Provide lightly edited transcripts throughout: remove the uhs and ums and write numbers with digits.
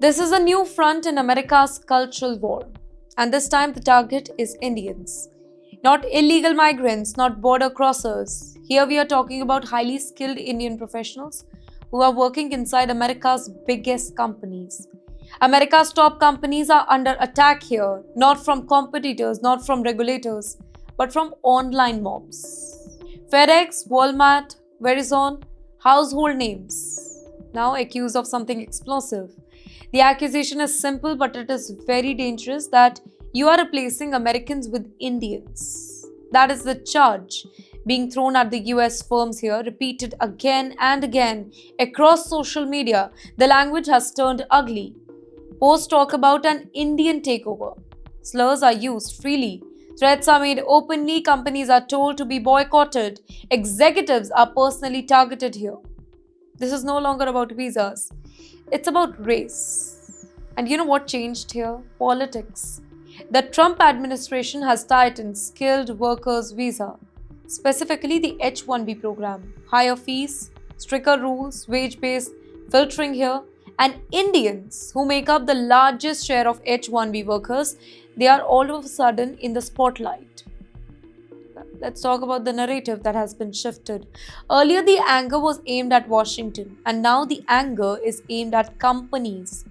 This is a new front in America's cultural war, and this time the target is Indians. Not illegal migrants, not border crossers. Here we are talking about highly skilled Indian professionals who are working inside America's biggest companies. America's top companies are under attack here, not from competitors, not from regulators, but from online mobs. FedEx, Walmart, Verizon, household names, now accused of something explosive. The accusation is simple, but it is very dangerous that you are replacing Americans with Indians. That is the charge being thrown at the US firms here, repeated again and again across social media. The language has turned ugly. Posts talk about an Indian takeover. Slurs are used freely. Threats are made openly. Companies are told to be boycotted. Executives are personally targeted here. This is no longer about visas. It's about race. And you know what changed here? Politics. The Trump administration has tightened skilled workers' visa, specifically the H-1B program. Higher fees, stricter rules, wage-based filtering here, and Indians, who make up the largest share of H-1B workers, they are all of a sudden in the spotlight. Let's talk about the narrative that has been shifted. Earlier, the anger was aimed at Washington, and now the anger is aimed at companies.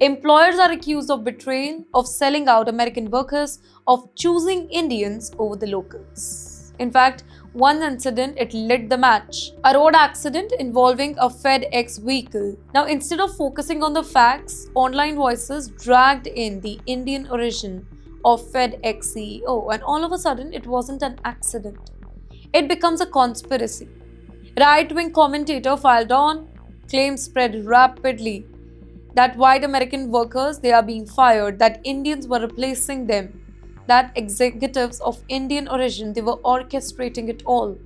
Employers are accused of betrayal, of selling out American workers, of choosing Indians over the locals. In fact, one incident, it lit the match. A road accident involving a FedEx vehicle. Now, instead of focusing on the facts, online voices dragged in the Indian origin of FedEx CEO, and all of a sudden it wasn't an accident. It becomes a conspiracy. Right-wing commentator filed on, claims spread rapidly that white American workers, they are being fired, that Indians were replacing them, that executives of Indian origin, they were orchestrating it all.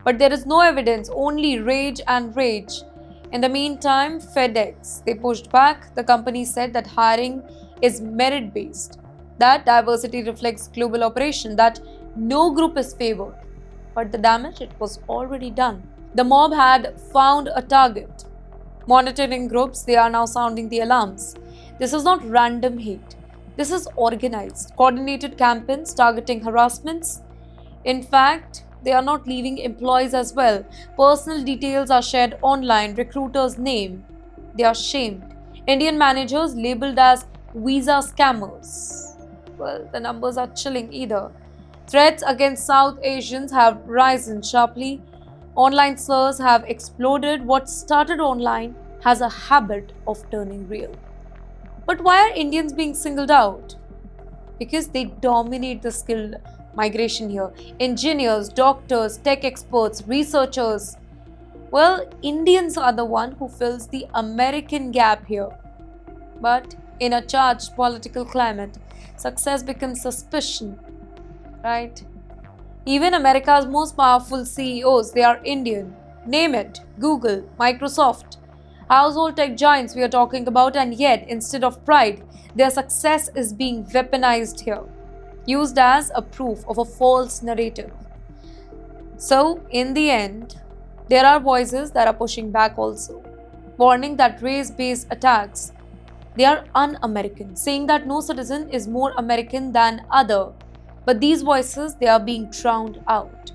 But there is no evidence, only rage and rage. In the meantime, FedEx, they pushed back. The company said that hiring is merit-based, that diversity reflects global operation, that no group is favored. But the damage, it was already done. The mob had found a target. Monitoring groups, they are now sounding the alarms. This is not random hate. This is organized, coordinated campaigns targeting harassments. In fact, they are not leaving employees as well. Personal details are shared online, recruiters' name. They are shamed. Indian managers labeled as visa scammers. Well, the numbers are chilling either. Threats against South Asians have risen sharply. Online slurs have exploded. What started online has a habit of turning real. But why are Indians being singled out? Because they dominate the skilled migration here. Engineers, doctors, tech experts, researchers. Well, Indians are the one who fills the American gap here. But in a charged political climate, success becomes suspicion, right? Even America's most powerful CEOs, they are Indian. Name it, Google, Microsoft, household tech giants we are talking about, and yet, instead of pride, their success is being weaponized here, used as a proof of a false narrative. So, in the end, there are voices that are pushing back also, warning that race-based attacks, they are un-American, saying that no citizen is more American than other. But these voices, they are being drowned out.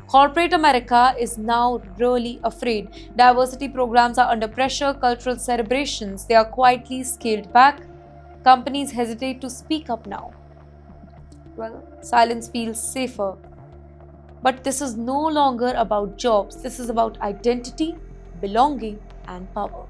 Corporate America is now really afraid. Diversity programs are under pressure, cultural celebrations, they are quietly scaled back. Companies hesitate to speak up now. Well, silence feels safer. But this is no longer about jobs. This is about identity, belonging, and power.